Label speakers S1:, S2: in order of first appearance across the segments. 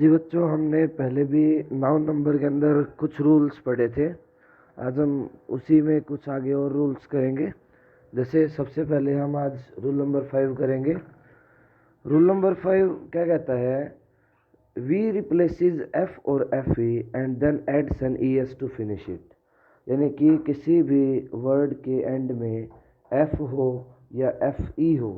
S1: जी बच्चों, हमने पहले भी नाउन नंबर के अंदर कुछ रूल्स पढ़े थे। आज हम उसी में कुछ आगे और रूल्स करेंगे। जैसे सबसे पहले हम आज रूल नंबर 5 करेंगे। रूल नंबर 5 क्या कहता है? वी रिप्लेसेस एफ और F E and then adds N E S to finish it. यानी कि किसी भी वर्ड के एंड में एफ हो या एफ ई हो,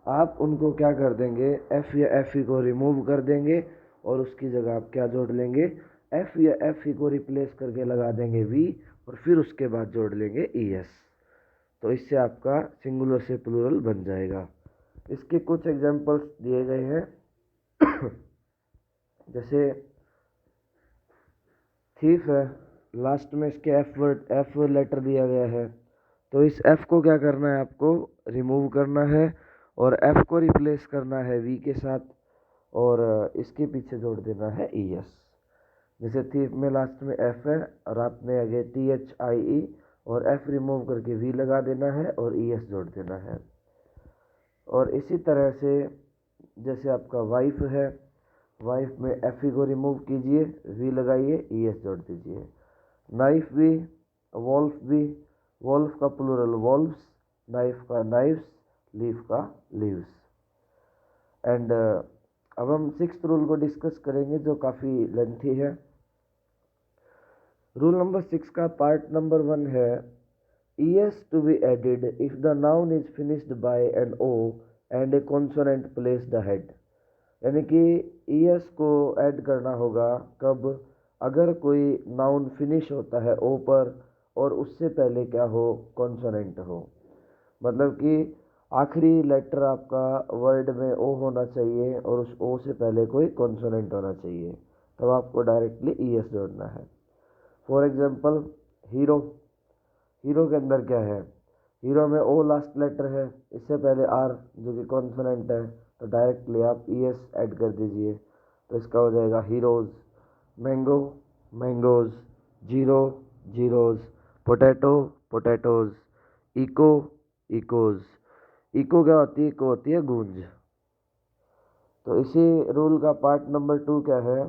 S1: आप उनको क्या कर देंगे? एफ या एफ ई को रिमूव कर देंगे और उसकी जगह आप क्या जोड़ लेंगे? एफ या एफ ई को रिप्लेस करके लगा देंगे वी, और फिर उसके बाद जोड़ लेंगे ई एस। तो इससे आपका सिंगुलर से प्लूरल बन जाएगा। इसके कुछ एग्जांपल्स दिए गए हैं। जैसे थीफ है, लास्ट में इसके एफ लेटर दिया गया है, तो इस एफ को क्या करना है? आपको रिमूव करना है और एफ को रिप्लेस करना है वी के साथ, और इसके पीछे जोड़ देना है ई एस। जैसे थीफ में लास्ट में एफ है और आपने आगे THIE और एफ रिमूव करके वी लगा देना है और ई एस जोड़ देना है। और इसी तरह से जैसे आपका वाइफ है, वाइफ में एफ ई को रिमूव कीजिए, वी लगाइए, ई एस जोड़ दीजिए। नाइफ भी, वॉल्फ भी, वॉल्फ का प्लूरल वॉल्व्स, नाइफ का नाइफ्स, लीफ का लीव्स। एंड अब हम 6th रूल को डिस्कस करेंगे जो काफ़ी लेंथी है। रूल नंबर 6 का पार्ट नंबर 1 है ES to be added if the noun is finished by an O and a consonant placed ahead। यानी कि ES को ऐड करना होगा कब? अगर कोई नाउन फिनिश होता है O पर और उससे पहले क्या हो? कॉन्सोनेंट हो। मतलब कि आखिरी लेटर आपका वर्ड में O होना चाहिए और उस O से पहले कोई कॉन्सोनेंट होना चाहिए, तब आपको डायरेक्टली ES जोड़ना है। फॉर एग्जाम्पल हीरो, हीरो के अंदर क्या है? हीरो में O लास्ट लेटर है, इससे पहले R जो कि कॉन्सोनेंट है, तो डायरेक्टली आप ES ऐड कर दीजिए, तो इसका हो जाएगा heroes. Mango, mangoes. Zero, zeroes. Potato, potatoes. Echo, echoes. Echo क्या होती है? इको होती है गूंज। तो इसी रूल का पार्ट नंबर 2 क्या है?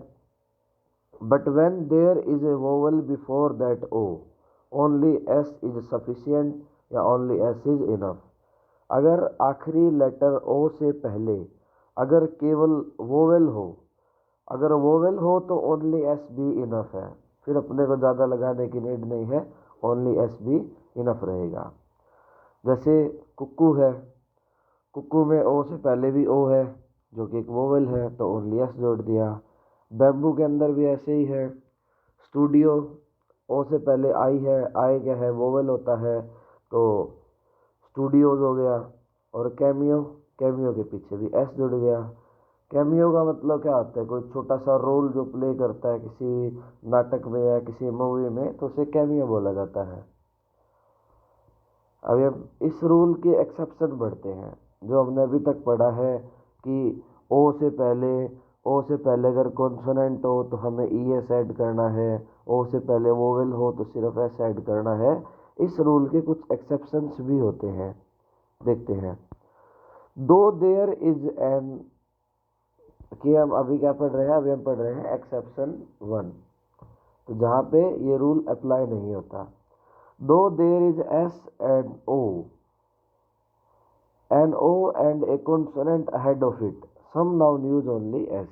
S1: But when there is a vowel before that O, only S is sufficient या ओनली S इज इनफ। अगर आखिरी लेटर O से पहले अगर केवल वोवेल हो, अगर वोवेल हो तो ओनली S भी इनफ है, फिर अपने को ज़्यादा लगाने की नीड नहीं है, ओनली S भी इनफ रहेगा। जैसे कुक्कू है, कुक्कू में O से पहले भी O है जो कि एक वोवेल है, तो ओनली S जोड़ दिया। बैम्बू के अंदर भी ऐसे ही है। स्टूडियो, O से पहले आई है, आई क्या है? वोवेल होता है, तो स्टूडियोज हो गया। और कैमियो, कैमियो के पीछे भी S जुड़ गया। कैमियो का मतलब क्या होता है? कोई छोटा सा रोल जो प्ले करता है किसी नाटक में या किसी मूवी में, तो उसे कैमियो बोला जाता है। अभी हम इस रूल के एक्सेप्शन बढ़ते हैं। जो हमने अभी तक पढ़ा है कि O से पहले अगर कॉन्सोनेंट हो तो हमें ES ऐड करना है, O से पहले वोवेल हो तो सिर्फ S ऐड करना है। इस रूल के कुछ एक्सेप्शंस भी होते हैं, देखते हैं। दो देयर इज एन, कि हम अभी क्या पढ़ रहे हैं? अभी हम पढ़ रहे हैं एक्सेप्शन 1, तो जहाँ पे ये रूल अप्लाई नहीं होता। दो there is S and O, an O and a consonant ahead of it, some noun use only S।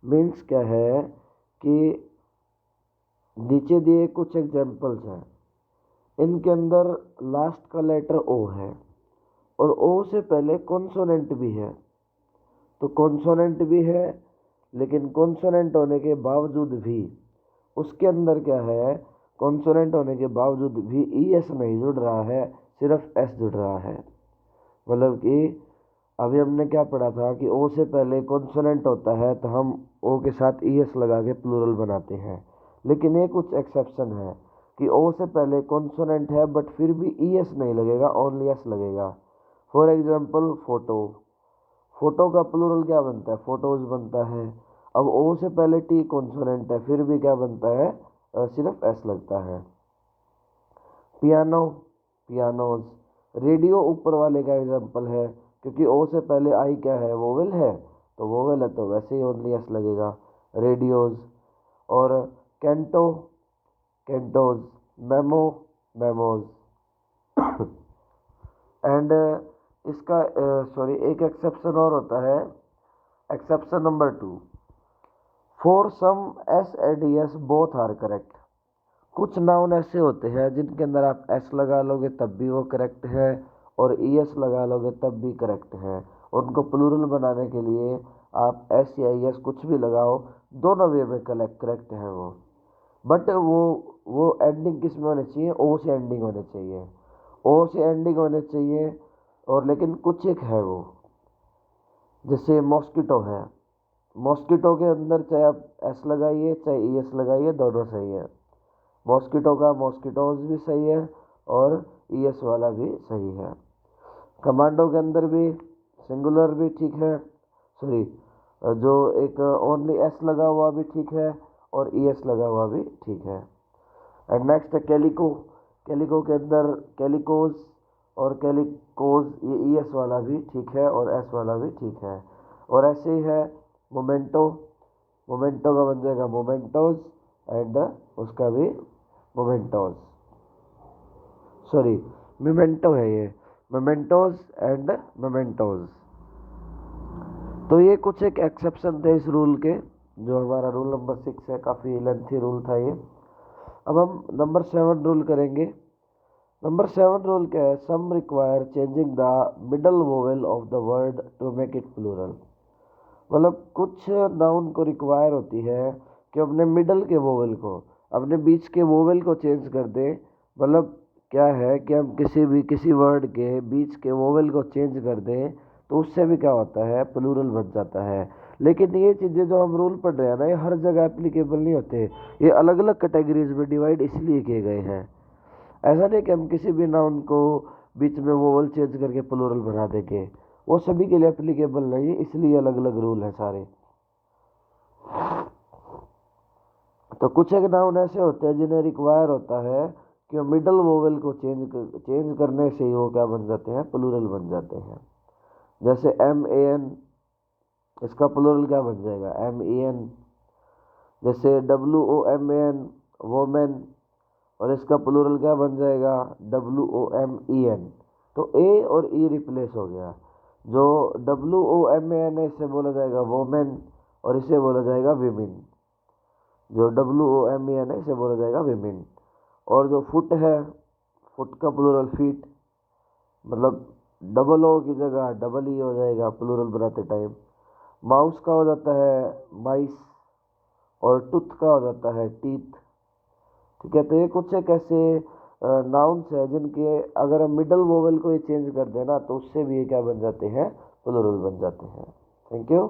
S1: Means क्या है कि नीचे दिए कुछ एग्जांपल्स हैं, इनके अंदर लास्ट का लेटर O है और O से पहले कॉन्सोनेंट भी है, तो कॉन्सोनेंट भी है, लेकिन कॉन्सोनेंट होने के बावजूद भी उसके अंदर क्या है? कॉन्सोनेंट होने के बावजूद भी ES नहीं जुड़ रहा है, सिर्फ S जुड़ रहा है। मतलब कि अभी हमने क्या पढ़ा था कि O से पहले कॉन्सोनेंट होता है तो हम O के साथ ES लगा के प्लूरल बनाते हैं, लेकिन ये कुछ एक्सेप्शन है कि O से पहले कॉन्सोनेंट है बट फिर भी ES नहीं लगेगा, ओनली S लगेगा। फॉर एग्जांपल फोटो, फोटो का प्लूरल क्या बनता है? फोटोज बनता है। अब O से पहले T कॉन्सोनेंट है, फिर भी क्या बनता है? सिर्फ S लगता है। Piano, pianos. रेडियो ऊपर वाले का एग्जांपल है, क्योंकि O से पहले आई क्या है? वोवेल है, तो वोवेल है तो वैसे ही ओनली S लगेगा। रेडियोज, और canto, cantos, memo, memos. And इसका एक एक्सेप्शन और होता है, exception number 2, for some S and S both are correct. कुछ नाउन ऐसे होते हैं जिनके अंदर आप एस लगा लोगे तब भी वो करेक्ट है, और ई एस लगा लोगे तब भी करेक्ट है। उनको प्लूरल बनाने के लिए आप एस या ई एस कुछ भी लगाओ, दोनों वे में करेक्ट है वो। बट वो एंडिंग किस में होने चाहिए? ओ से एंडिंग होने चाहिए, ओ से एंडिंग होने चाहिए। और लेकिन कुछ एक है वो, जैसे मॉस्किटो है, मॉस्किटो के अंदर चाहे आप एस लगाइए चाहे ई एस लगाइए दोनों सही है। मॉस्किटो का मॉस्किटोज भी सही है और ई एस वाला भी सही है। कमांडो के अंदर भी सिंगुलर भी ठीक है, सॉरी जो एक ओनली एस लगा हुआ भी ठीक है और ई एस लगा हुआ भी ठीक है। एंड नेक्स्ट है कैलिको। कैलिको के अंदर कैलिकोज और कैलिकोज, ये ई एस वाला भी ठीक है और एस वाला भी ठीक है। और ऐसे ही है मोमेंटो, मोमेंटो का बन जाएगा मोमेंटोज एंड उसका भी मोमेंटोज, सॉरी मोमेंटो है ये, मोमेंटोज एंड मोमेंटोज। तो ये कुछ एक एक्सेप्शन थे इस रूल के, जो हमारा रूल नंबर 6 है, काफ़ी लेंथी रूल था ये। अब हम नंबर 7 रूल करेंगे। नंबर 7 रूल क्या है? Some require changing the middle vowel of the word to make it plural. मतलब कुछ नाउन को रिक्वायर होती है कि अपने मिडल के वोवेल को, अपने बीच के वोवेल को चेंज कर दे। मतलब क्या है कि हम किसी वर्ड के बीच के वोवेल को चेंज कर दें तो उससे भी क्या होता है? प्लूरल बन जाता है। लेकिन ये चीज़ें जो हम रूल पढ़ रहे हैं ना, ये हर जगह एप्लीकेबल नहीं होते, ये अलग अलग कैटेगरीज में डिवाइड इसलिए किए गए हैं। ऐसा नहीं कि हम किसी भी नाउन को बीच में वोवल चेंज करके प्लूरल बना देंगे, वो सभी के लिए एप्लीकेबल नहीं है, इसलिए अलग अलग रूल है सारे। तो कुछ एक नाउन ऐसे होते हैं जिन्हें रिक्वायर होता है कि मिडल वोवेल को चेंज करने से ही वो क्या बन जाते हैं? प्लूरल बन जाते हैं। जैसे एम ए एन, इसका प्लूरल क्या बन जाएगा? M E N. जैसे W O M A N, women, और इसका प्लूरल क्या बन जाएगा? W O M E N. तो ए और ई रिप्लेस हो गया। जो W O M A N है इसे बोला जाएगा वोमेन और इसे बोला जाएगा विमेन। जो W O M E N है इसे बोला जाएगा विमेन। और जो फुट है, फुट का प्लूरल फीट, मतलब डबल ओ की जगह डबल ई हो जाएगा प्लूरल बनाते टाइम। माउस का हो जाता है माइस और टूथ का हो जाता है टीथ। ठीक है, तो ये कुछ एक ऐसे नाउन्स है जिनके अगर हम मिडल वोवेल को ही चेंज कर देना तो उससे भी ये क्या बन जाते हैं? प्लूरल बन जाते हैं। Thank you.